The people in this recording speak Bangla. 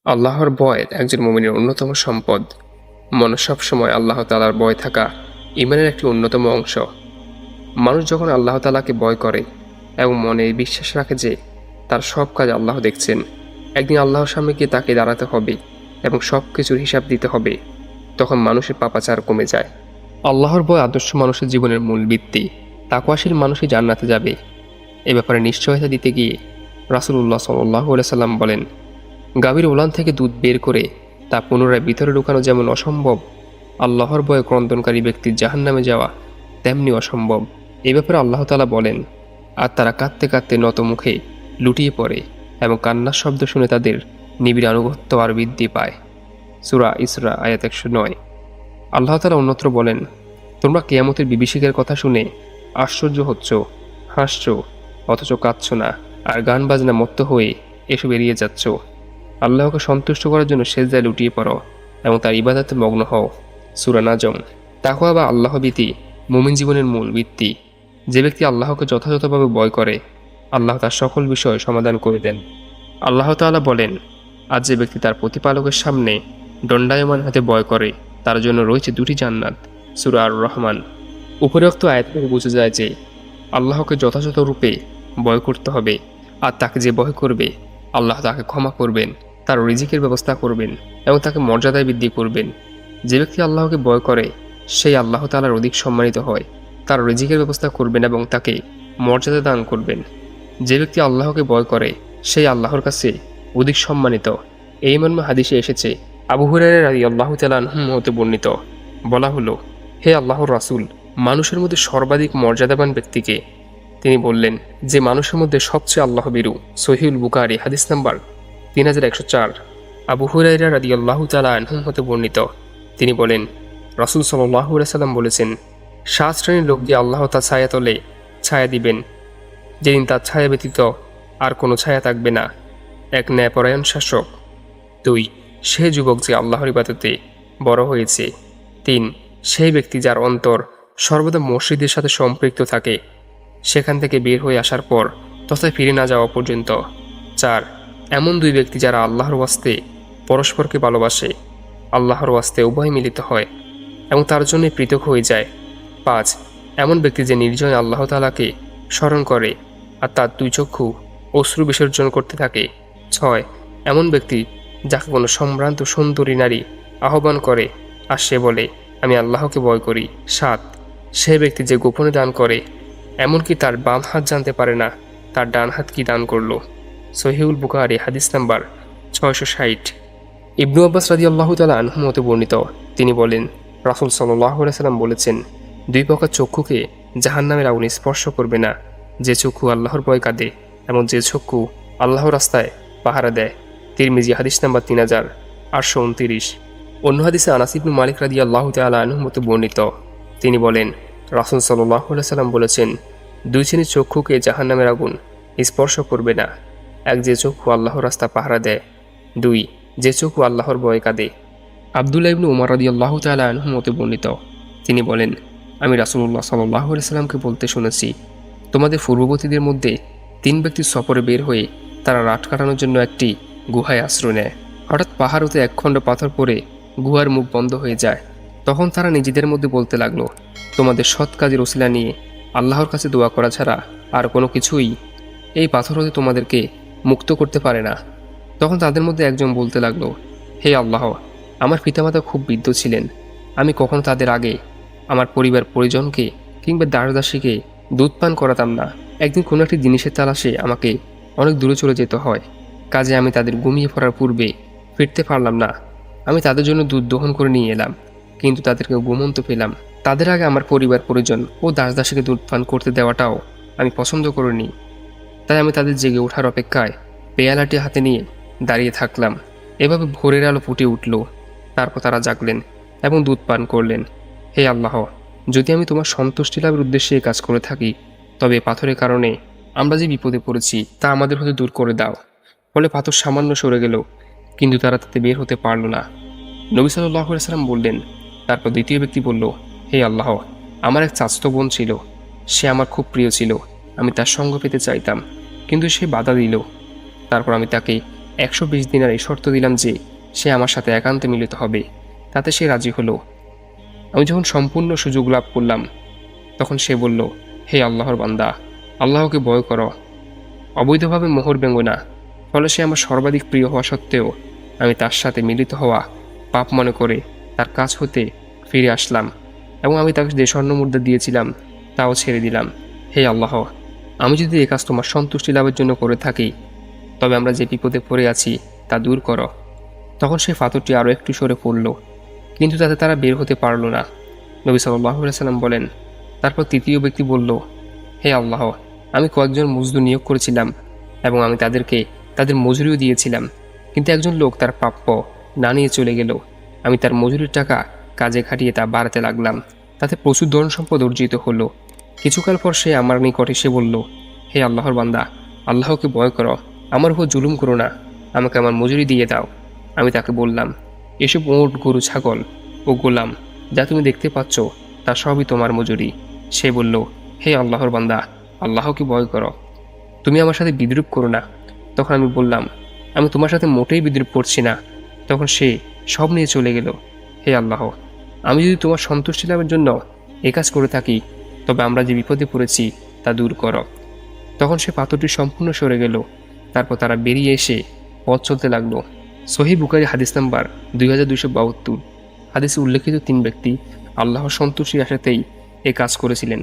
আল্লাহর ভয় একজন মুমিনের অন্যতম সম্পদ। মনে সবসময় আল্লাহ তাআলার ভয় থাকা ঈমানের একটি অন্যতম অংশ। মানুষ যখন আল্লাহ তাআলাকে ভয় করে এবং মনে এই বিশ্বাস রাখে যে তার সব কাজ আল্লাহ দেখছেন, একদিন আল্লাহর সামনে গিয়ে তাকে দাঁড়াতে হবে এবং সব কিছুর হিসাব দিতে হবে, তখন মানুষের পাপাচার কমে যায়। আল্লাহর ভয় আদর্শ মানুষের জীবনের মূল ভিত্তি। তাকওয়াশীল মানুষই জান্নাতে যাবে। এ ব্যাপারে নিশ্চয়তা দিতে গিয়ে রাসূলুল্লাহ সাল্লাল্লাহু আলাইহি সাল্লাম বলেন, গাভীর ওলান থেকে দুধ বের করে তা পুনরায় ভিতরে ঢুকানো যেমন অসম্ভব, আল্লাহর ভয়ে ক্রন্দনকারী ব্যক্তির জাহান্নামে যাওয়া তেমনি অসম্ভব। এ ব্যাপারে আল্লাহ তাআলা বলেন, আর তারা কাঁদতে কাঁদতে নত মুখে লুটিয়ে পড়ে এবং কান্নার শব্দ শুনে তাদের নিবিড় আনুগত্য আর বৃদ্ধি পায়। সূরা ইসরা আয়াত 109। আল্লাহ তাআলা অন্যত্র বলেন, তোমরা কিয়ামতের বিভীষিকার কথা শুনে আশ্চর্য হচ্ছ, হাসছ, অথচ কাঁদছ না, আর গান বাজনা মত্ত হয়ে এসব এড়িয়ে যাচ্ছ। আল্লাহকে সন্তুষ্ট করার জন্য সেজদায় লুটিয়ে পড়ো এবং তার ইবাদতে মগ্ন হও। সূরা নাজম। তাকওয়া বা আল্লাহভীতি মুমিন জীবনের মূল ভিত্তি। যে ব্যক্তি আল্লাহকে যথাযথভাবে ভয় করে, আল্লাহ তার সকল বিষয় সমাধান করে দেন। আল্লাহ তাআলা বলেন, আজ যে ব্যক্তি তার প্রতিপালকের সামনে দণ্ডায়মান হাতে ভয় করে, তার জন্য রয়েছে দুটি জান্নাত। সূরা আর রহমান। উপরোক্ত আয়াত থেকে বোঝা যায় যে আল্লাহকে যথাযথ রূপে ভয় করতে হবে, আর তাকে যে ভয় করবে আল্লাহ তাকে ক্ষমা করবেন, তার রিজিকের ব্যবস্থা করবেন এবং তাকে মর্যাদায় বৃদ্ধি করবেন। যে ব্যক্তি আল্লাহকে ভয় করে সেই আল্লাহ তাআলার অধিক সম্মানিত হয়, তার রিজিকের ব্যবস্থা করবেন এবং তাকে মর্যাদা দান করবেন। যে ব্যক্তি আল্লাহকে ভয় করে সেই আল্লাহর কাছে অধিক সম্মানিত। এই মর্মে হাদিসে এসেছে, আবু হুরায়রা রাদিয়াল্লাহু তাআলা আনহু হতে বর্ণিত, বলা হলো, হে আল্লাহর রাসূল, মানুষের মধ্যে সর্বাধিক মর্যাদাবান ব্যক্তিকে? তিনি বললেন, যে মানুষের মধ্যে সবচেয়ে আল্লাহ বিরু। সহিহুল বুখারী হাদিস নাম্বার 3104। আবু হুরায়রা রাদিয়াল্লাহু তাআলা আনহু হতে বর্ণিত, তিনি বলেন, রাসূল সাল্লাল্লাহু আলাইহি সাল্লাম বলেছেন, 7 শ্রেণীর লোক দিয়ে আল্লাহ তার ছায়া তলে ছায়া দিবেন, যেদিন তার ছায়া ব্যতীত আর কোনো ছায়া থাকবে না। 1, ন্যায়পরায়ণ শাসক। 2, সে যুবক যে আল্লাহর ইবাদতে বড় হয়েছে। 3, সেই ব্যক্তি যার অন্তর সর্বদা মসজিদের সাথে সম্পৃক্ত থাকে, সেখান থেকে বের হয়ে আসার পর তথা ফিরে না যাওয়া পর্যন্ত। 4, এমন 2 ব্যক্তি যারা আল্লাহর ওয়াস্তে পরস্পরকে ভালোবাসে, আল্লাহর ওয়াস্তে উভয় মিলিত হয় এবং তার জন্য পৃথক হয়ে যায়। 5, এমন ব্যক্তি যে নির্জনে আল্লাহ তাআলাকে স্মরণ করে আর তার 2 চক্ষু অশ্রু বিসর্জন করতে থাকে। 6, এমন ব্যক্তি যাকে কোনো সম্ভ্রান্ত সুন্দরী নারী আহ্বান করে আর সে বলে, আমি আল্লাহকে ভয় করি। 7, সে ব্যক্তি যে গোপনে দান করে, এমনকি তার বাম হাত জানতে পারে না তার ডান হাত কি দান করলো। সহিহুল বুখারী হাদিস নাম্বার 660। ইবনু আব্বাস রাদিয়াল্লাহু তাআলা আনহু হতে বর্ণিত, তিনি বলেন, রাসূল সাল্লাল্লাহু আলাইহি সাল্লাম বলেছেন, 2 প্রকার চক্ষুকে জাহান্নামের আগুন স্পর্শ করবে না, যে চক্ষু আল্লাহর ভয় কাঁদে এবং যে চক্ষু আল্লাহর রাস্তায় পাহারা দেয়। তিরমিজি হাদিস নাম্বার 3829। অন্য হাদিসে আনাস ইবনে মালিক রাদিয়াল্লাহু তাআলা আনহু হতে বর্ণিত, তিনি বলেন, রাসূল সাল্লাল্লাহু আলাইহি সাল্লাম বলেছেন, 2 শ্রেণীর চক্ষুকে জাহান্নামের আগুন স্পর্শ করবে না। 1, যে চক্ষু আল্লাহর রাস্তা পাহারা দেয়। 2, যে চক্ষু আল্লাহর ভয়ে কাঁদে। আব্দুল্লাহ ইবনে উমর রাদিয়াল্লাহু তাআলা আনহু হতে বর্ণিত, তিনি বলেন, আমি রাসূলুল্লাহ সাল্লাল্লাহু আলাইহি সাল্লামকে বলতে শুনেছি, তোমাদের পূর্ববর্তীদের মধ্যে 3 ব্যক্তি সফরে বের হয়ে তারা রাত কাটানোর জন্য একটি গুহায় আশ্রয় নেয়। হঠাৎ পাহাড় হতে এক খণ্ড পাথর পড়ে গুহার মুখ বন্ধ হয়ে যায়। তখন তারা নিজেদের মধ্যে বলতে লাগলো, তোমাদের সৎ কাজের ওসিলা নিয়ে আল্লাহর কাছে দোয়া করা ছাড়া আর কোনো কিছুই এই পাথর হতে তোমাদেরকে মুক্ত করতে পারে না। তখন তাদের মধ্যে একজন বলতে লাগলো, হে আল্লাহ, আমার পিতামাতা খুব বৃদ্ধ ছিলেন, আমি কখনো তাদের আগে আমার পরিবার পরিজনকে কিংবা দাসদাসীকে দুধ পান করাতাম না। একদিন কোনো একটি জিনিসের তালাশে আমাকে অনেক দূরে চলে যেতে হয়, কাজে আমি তাদের ঘুমিয়ে পড়ার পূর্বে ফিরতে পারলাম না। আমি তাদের জন্য দুধ দহন করে নিয়ে এলাম, কিন্তু তাদেরকে ঘুমন্ত পেলাম। তাদের আগে আমার পরিবার পরিজন ও দাসদাসীকে দুধ পান করতে দেওয়াটাও আমি পছন্দ করিনি। তাই আমি তাদের জেগে ওঠার অপেক্ষায় পেয়ালাটি হাতে নিয়ে দাঁড়িয়ে থাকলাম। এভাবে ভোরের আলো ফুটে উঠল। তারপর তারা জাগলেন এবং দুধ পান করলেন। হে আল্লাহ, যদি আমি তোমার সন্তুষ্টি লাভের উদ্দেশ্যে এই কাজ করে থাকি, তবে পাথরের কারণে আমরা যে বিপদে পড়েছি তা আমাদের হতে দূর করে দাও। ফলে পাথর সামান্য সরে গেল, কিন্তু তারা তাতে বের হতে পারল না। নবী সাল্লাল্লাহু আলাইহি সাল্লাম বললেন, তারপর দ্বিতীয় ব্যক্তি বলল, হে আল্লাহ, আমার এক চাচাতো বোন ছিল, সে আমার খুব প্রিয় ছিল, আমি তার সঙ্গ পেতে চাইতাম, কিন্তু সে বাধা দিল। তারপর আমি তাকে 120 দিনার এই শর্ত দিলাম যে সে আমার সাথে একান্তে মিলিত হবে। তাতে সে রাজি হলো। আমি যখন সম্পূর্ণ সুযোগ লাভ করলাম তখন সে বলল, হে আল্লাহর বান্দা, আল্লাহকে ভয় করো, অবৈধভাবে মোহর ভেঙো না। ফলে সে আমার সর্বাধিক প্রিয় হওয়া সত্ত্বেও আমি তার সাথে মিলিত হওয়া পাপ মনে করে তার কাছ হতে ফিরে আসলাম এবং আমি তাকে যে স্বর্ণমুদ্রা দিয়েছিলাম তাও ছেড়ে দিলাম। হে আল্লাহ, আমি যদি এই কাজ তোমার সন্তুষ্টি লাভের জন্য করে থাকি তবে আমরা যে বিপদে পড়ে আছি তা দূর করো। তখন সেই পাথরটি আরও একটু সরে পড়ল, কিন্তু তাতে তারা বের হতে পারল না। নবী সাল্লাল্লাহু আলাইহি সাল্লাম বলেন, তারপর তৃতীয় ব্যক্তি বলল, হে আল্লাহ, আমি কয়েকজন মজদুর নিয়োগ করেছিলাম এবং আমি তাদেরকে তাদের মজুরিও দিয়েছিলাম, কিন্তু একজন লোক তার প্রাপ্য না নিয়ে চলে গেল। আমি তার মজুরির টাকা কাজে খাটিয়ে তা বাড়াতে লাগলাম, তাতে প্রচুর ধন সম্পদ অর্জিত হলো। কিছুকাল পর সে আমার নিকট এসে বলল, হে আল্লাহর বান্দা, আল্লাহকে ভয় করো, আমার উপর জুলুম করো না, আমাকে আমার মজুরি দিয়ে দাও। আমি তাকে বললাম, এসব ওট, গরু, ছাগল ও গোলাম যা তুমি দেখতে পাচ্ছ তা সবই তোমার মজুরি। সে বলল, হে আল্লাহর বান্দা, আল্লাহকে ভয় করো, তুমি আমার সাথে বিদ্রূপ করো না। তখন আমি বললাম, আমি তোমার সাথে মোটেই বিদ্রূপ করছি না। তখন সে সব নিয়ে চলে গেল। হে আল্লাহ, আমি যদি তোমার সন্তুষ্টি লাভের জন্য এ কাজ করে থাকি তবে আমরা যে বিপদে পড়েছি তা দূর করো। তখন সে পাথরটি সম্পূর্ণ সরে গেল। তারপর তারা বেরিয়ে এসে পথ চলতে লাগলো। সহিহ বুখারী হাদিস নাম্বার 2272। হাদিসে উল্লেখিত 3 ব্যক্তি আল্লাহর সন্তুষ্টির আশাতেই এ কাজ করেছিলেন।